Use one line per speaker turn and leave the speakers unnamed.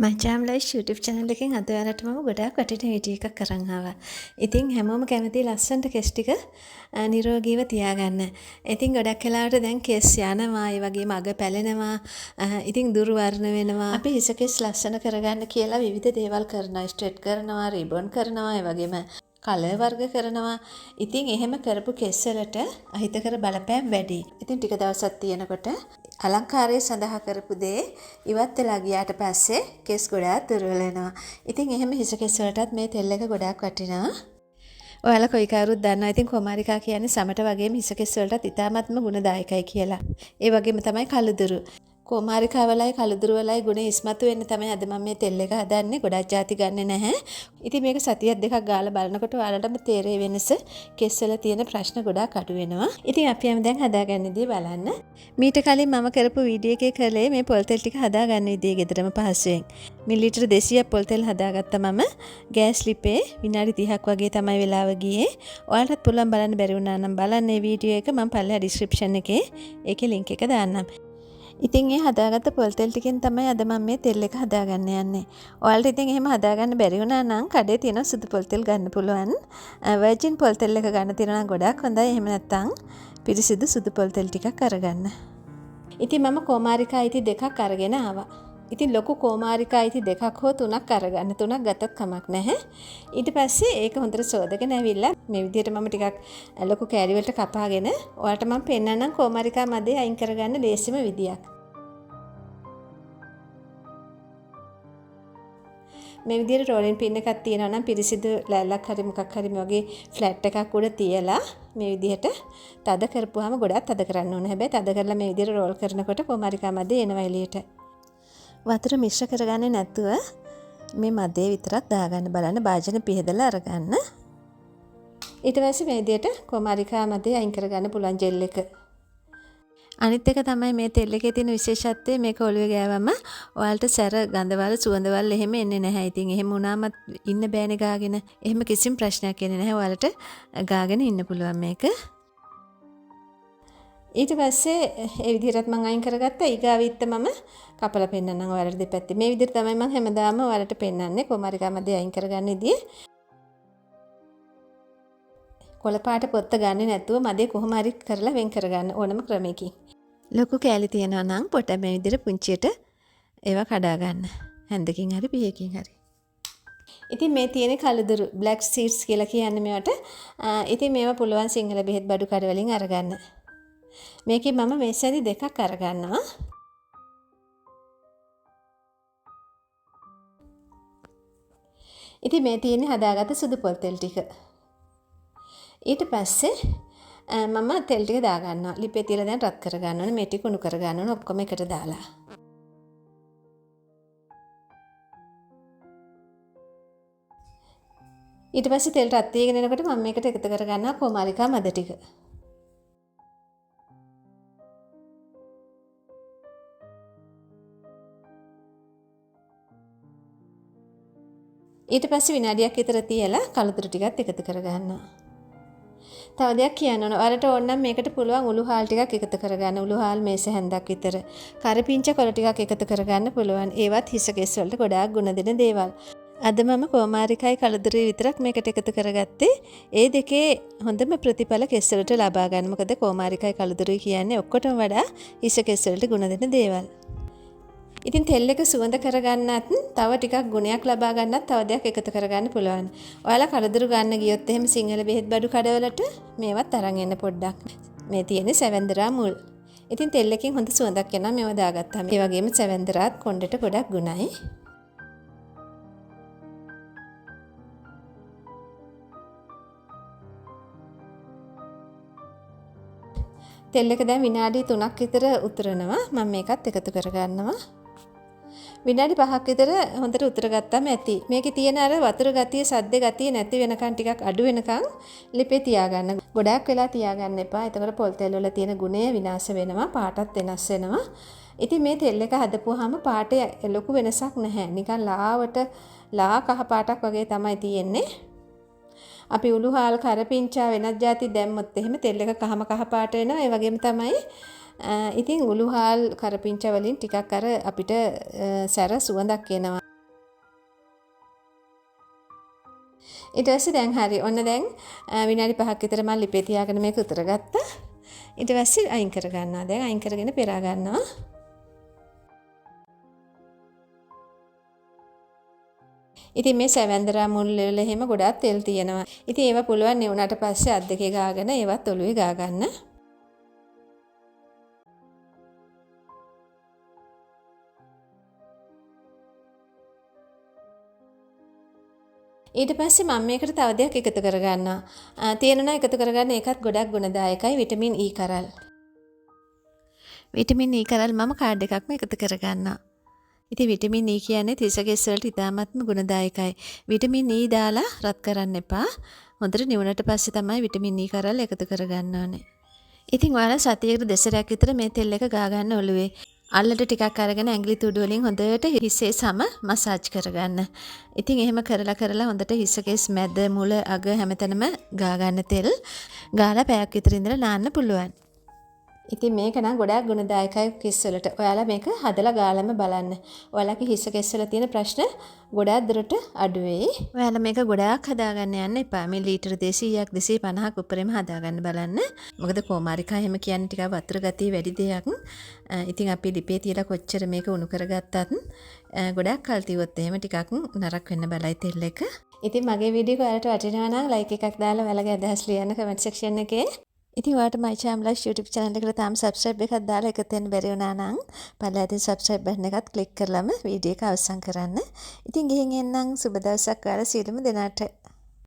මචාම් life YouTube channel එකෙන් අද ඔයාලට මම ගොඩාක් වටින වීඩියෝ එකක් අරන් ආවා. ඉතින් හැමෝම කැමති ලස්සනට කෙස් ටික නිරෝගීව තියාගන්න. ඉතින් ගොඩක් වෙලාවට දැන් කෙස් යනවා, ඒ වගේම අග පැලෙනවා, ඉතින් දුර්වර්ණ වෙනවා. අපි හිස කෙස් ලස්සන කරගන්න කියලා විවිධ දේවල් කරනවා. ස්ට්‍රේට් කරනවා, රිබන් කරනවා, ඒ වගේම කලර් වර්ග කරනවා. ඉතින් එහෙම කරපු කෙස් වලට අහිතකර බලපෑම් වැඩි. ඉතින් ටික දවසක් තියෙනකොට අලංකාරය සඳහා කරපු දේ ඉවත් වෙලා ගියාට පස්සේ කෙස් ගොඩාක් දුර්වල වෙනවා. ඉතින් එහෙම හිස කෙස් වලටත් මේ තෙල් එක ගොඩාක් වටිනවා. ඔයාලා කොයි කවුරුත් දන්නවා. ඉතින් කොමාරිකා කියන්නේ සමට වගේම හිස කෙස් වලටත් ඉතාමත්ම ගුණදායකයි කියලා. ඒ වගේම තමයි කළුදුරු. කොමාරිකාවලයි කළුදුරු වලයි ගුණ ඉස්මතු වෙන්න තමයි අද මම මේ තෙල් එක හදන්නේ. ගොඩක් ಜಾති ගන්නෙ නැහැ. ඉතින් මේක සතියක් දෙකක් ගාලා බලනකොට ඔයාලටම තේරෙයි වෙනස. කෙස් වල තියෙන ප්‍රශ්න ගොඩාක් අඩු වෙනවා. ඉතින් අපි යමු දැන් හදාගන්නදී බලන්න. මීට කලින් මම කරපු වීඩියෝ එකේ කළේ මේ පොල් තෙල් ටික හදාගන්න විදිය ගෙදරම පහසුවෙන්. මිලිලීටර් 200ක් පොල් තෙල් හදාගත්තා මම. ගෑස් ලිපේ විනාඩි 30ක් වගේ තමයි වෙලාව ගියේ. ඔයාලටත් පුළුවන් බලන්න බැරි වුණා නම් බලන්න මේ වීඩියෝ එක මම පල්ලෙහා ඩිස්ක්‍රිප්ෂන් එකේ ඒකේ link එක දාන්නම්. ඉතින් මේ හදාගත්ත පොල් තෙල් ටිකෙන් තමයි අද මම මේ තෙල් එක හදාගන්න යන්නේ. ඔයාලට ඉතින් එහෙම හදාගන්න බැරි වුණා නම් කඩේ තියෙන සුදු පොල් තෙල් ගන්න පුළුවන්. වර්ජින් පොල් තෙල් එක ගන්න තියෙනවා නම් ගොඩාක් හොඳයි. එහෙම නැත්නම් පිරිසිදු සුදු පොල් තෙල් ටිකක් අරගන්න. ඉතින් මම කොමාරිකා අයිති දෙකක් අරගෙන ආවා. ඉතින් ලොකු කොමාරිකා අයිති දෙකක් හෝ තුනක් අරගන්න. තුනක් ගතත් කමක් නැහැ. ඊට පස්සේ ඒක හොඳට සෝදගෙන ඇවිල්ලා මේ විදිහට මම ටිකක් ලොකු කෑලි වලට කපාගෙන ඔයාලට මම පෙන්නන්නම් කොමාරිකා මැදේ අයින් කරගන්න ලේසිම විදියක්. මේ විදිහට රෝලින් පින් එකක් තියෙනවා නම් පිරිසිදු ලෑල්ලක් හරි මොකක් හරි මේ වගේ ෆ්ලැට් එකක් උඩ තියලා මේ විදිහට තද කරපුවාම ගොඩක් තද කරන්න ඕනේ. හැබැයි තද කරලා මේ විදිහට රෝල් කරනකොට කොමාරිකා මැදේ එනවා එළියට. වතුර මිශ්‍ර කරගන්නේ නැතුව මේ මැදේ විතරක් දාගන්න බලන්න භාජන පිහදලා අරගන්න. ඊට පස්සේ මේ විදිහට කොමාරිකා මැදේ අයින් කරගන්න පුළුවන් ජෙල් එක. අනිත් එක තමයි මේ තෙල් එකේ තියෙන විශේෂත්වය මේක ඔළුවේ ගෑවම ඔයාලට සැර ගඳවල් සුවඳවල් එහෙම එන්නේ නැහැ. ඉතින් එහෙම වුණාම ඉන්න බෑනේ ගාගෙන. එහෙම කිසිම ප්‍රශ්නයක් එන්නේ නැහැ. ඔයාලට ගාගෙන ඉන්න පුළුවන් මේක. ඊට පස්සේ ඒ විදිහටත් මම අයින් කරගත්තා. ඊගාවිත්ත මම කපලා පෙන්නන්නම් ඔයාලට දෙපැත්තේ. මේ විදිහට තමයි මම හැමදාම ඔයාලට පෙන්නන්නේ කොමාරිකා මැදේ අයින් කරගන්න විදිය. කොළ පාට පොත්ත ගන්නේ නැතුව මැදේ කොහොම හරි කරලා වෙන් කරගන්න ඕනම ක්‍රමයකින්. ලොකු කෑලි තියනවා නම් පොට මේ විදිහට පුංචියට ඒවා කඩා ගන්න. හැන්දකින් හරි පියකින් හරි. ඉතින් මේ තියෙන කළුදුරු black seeds කියලා කියන්නේ මේවට. ඉතින් මේවා පුළුවන් සිංහල බෙහෙත් බඩු කඩ වලින් අරගන්න. මේකේ මම මේසැදි දෙකක් අරගන්නවා. ඉතින් මේ තියෙන්නේ හදාගත්ත සුදු පොල් තෙල් ටික. ඊට පස්සේ මම තෙල් ටික දාගන්නවා. ලිපේ තියලා දැන් රත් කරගන්න ඕනේ. මේ ටික උණු කරගන්න ඕනේ ඔක්කොම එකට දාලා. ඊට පස්සේ තෙල් රත් වීගෙන එනකොට මම මේකට එකතු කරගන්නවා කොමාරිකා මැද ටික. ඊට පස්සේ විනාඩියක් විතර තියලා කළුදුරු ටිකත් එකතු කරගන්නවා. තව දෙයක් කියන්න ඕන. ඔයාලට ඕන නම් මේකට පුළුවන් උළු හාල් ටිකක් එකතු කරගන්න. උළු හාල් මේස හැන්දක් විතර. කරපිංච කොළ ටිකක් එකතු කරගන්න පුළුවන්. ඒවත් හිස කෙස් වලට ගොඩාක් ගුණ දෙන දේවල්. අද මම කොමාරිකයි කළුදුරුයි විතරක් මේකට එකතු කරගත්තේ. ඒ දෙකේ හොඳම ප්‍රතිඵල කෙස් වලට ලබා ගන්න. මොකද කොමාරිකයි කළුදුරුයි කියන්නේ ඔක්කොටම වඩා හිස කෙස් වලට ගුණ දෙන දේවල්. ඉතින් තෙල් එක සුවඳ කරගන්නත් තව ටිකක් ගුණයක් ලබා ගන්නත් තව දෙයක් එකතු කරගන්න පුළුවන්. ඔයාලා කළුදුරු ගන්න ගියොත් එහෙම සිංහල බෙහෙත් බඩු කඩවලට මේවත් අරන් එන්න පොඩ්ඩක්. මේ තියෙන්නේ සැවැන්දරා මුල්. ඉතින් තෙල් එකෙන් හොඳ සුවඳක් එනවා මේව දාගත්තාම. ඒ වගේම සැවැන්දරාත් කොණ්ඩෙට ගොඩක් ගුණයි. තෙල් එක දැන් විනාඩි 3ක් විතර උතුරනවා. මම මේකත් එකතු කරගන්නවා. විනාඩි 5ක් විතර හොඳට උතර ගත්තාම ඇති. මේකේ තියෙන අර වතුර ගතිය, සද්ද ගතිය නැති වෙනකන් ටිකක් අඩු වෙනකන් ලිපේ තියාගන්න. ගොඩාක් වෙලා තියාගන්න එපා. එතකොට පොල් තෙල් වල තියෙන ගුණය විනාශ වෙනවා, පාටත් වෙනස් වෙනවා. ඉතින් මේ තෙල් එක හදපුවාම පාටේ ලොකු වෙනසක් නැහැ. නිකන් ලාවට ලා කහ පාටක් වගේ තමයි තියෙන්නේ. අපි උළු හාල් කරපිංචා වෙනත් જાති දැම්මොත් එහෙම තෙල් එක කහම කහ පාට වෙනවා. ඒ වගේම තමයි ඉතින් උළුහාල් කරපිංචා වලින් ටිකක් අර අපිට සැර සුවඳක් එනවා. ඊට පස්සේ දැන් හරි. ඔන්න දැන් විනාඩි 5ක් විතර මම ලිපේ තියාගෙන මේක උතර ගත්තා. ඊට පස්සේ අයින් කර ගන්නවා. දැන් අයින් කරගෙන පෙරා ගන්නවා. ඉතින් මේ සැවැන්දරා මුල් වල එහෙම ගොඩාක් තෙල් තියෙනවා. ඉතින් ඒවා පුළුවන් නෙවුනට පස්සේ අත් දෙකේ ගාගෙන ඒවත් ඔළුවේ ගා ගන්න. ඊට පස්සේ මම මේකට තව දෙයක් එකතු කරගන්නවා. තියෙනවා එකතු කරගන්න ඒකත් ගොඩක් ගුණදායකයි විටමින් E කරල්. විටමින් E කරල් මම කාඩ් එකක්ම එකතු කරගන්නවා. ඉතින් විටමින් E කියන්නේ තිසකෙස් වලට ඉතාමත්ම ගුණදායකයි. විටමින් E දාලා රත් කරන්න එපා. හොඳට නිවුනට පස්සේ තමයි විටමින් E කරල් එකතු කරගන්න ඕනේ. ඉතින් ඔයාලා සතියකට දෙසරයක් විතර මේ තෙල් එක ගා ගන්න ඔළුවේ. අල්ලට ටිකක් අරගෙන ඇඟිලි තුඩු වලින් හොඳට හිසේ සම මසාජ් කරගන්න. ඉතින් එහෙම කරලා හොඳට හිසකෙස් මැද මුල අග හැමතැනම ගා ගන්න තෙල්. ගාලා පැයක් විතර ඉඳලා නාන්න පුළුවන්. ඉතින් මේක නම් ගොඩාක් ගුණදායකයි කෙස් වලට. ඔයාලා මේක හදලා ගාලම බලන්න. ඔයාලගේ හිස කෙස් වල තියෙන ප්‍රශ්න ගොඩාක් දුරට අඩු වෙයි. ඔයාලා මේක ගොඩාක් හදාගන්න යන්න එපා. මේ ලීටර 200ක් 250ක් උඩරෙම හදාගන්න බලන්න. මොකද කොමාරිකා එහෙම කියන්නේ ටිකක් වතුර ගතිය වැඩි දෙයක්. ඉතින් අපි ලිපේ තියලා කොච්චර මේක උණු කරගත්තත් ගොඩාක් කල් තියුවොත් එහෙම ටිකක් නරක වෙන්න බලයි තෙල් එක. ඉතින් මගේ වීඩියෝ එක ඔයාලට වටිනවා නම් ලයික් එකක් දාලා ඔයාලගේ අදහස් ලියන්න කමෙන්ට් සෙක්ෂන් එකේ. ඉතින් ඔයාලට my chamlife YouTube channel එකට තාම subscribe එකක් දාලා එකතු වෙන්න බැරි වුණා නම් පල්ලෙහාදී subscribe button එකත් click කරලාම වීඩියෝ එක අවසන් කරන්න. ඉතින් ගිහින් එන්නම් සුබ දවසක් ඔයාලා සියලුම දෙනාට.